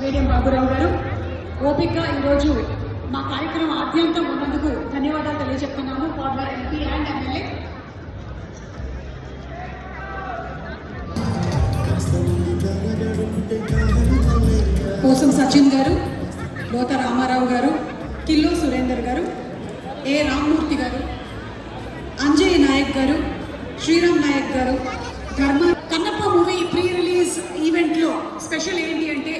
KDM Baburao గారు ఓపిక ఈరోజు మా కార్యక్రమం ఆద్యంతం ఉన్నందుకు ధన్యవాదాలు తెలియజెప్తున్నాము. Former MP and MLA. కోసం సచిన్ గారు, లోత రామారావు గారు, కిల్లో సురేందర్ గారు, ఏ రామ్మూర్తి గారు, అంజయ్ నాయక్ గారు, శ్రీరామ్ నాయక్ గారు. కన్నప్ప మూవీ ప్రీ రిలీజ్ ఈవెంట్లో స్పెషల్ ఏంటి అంటే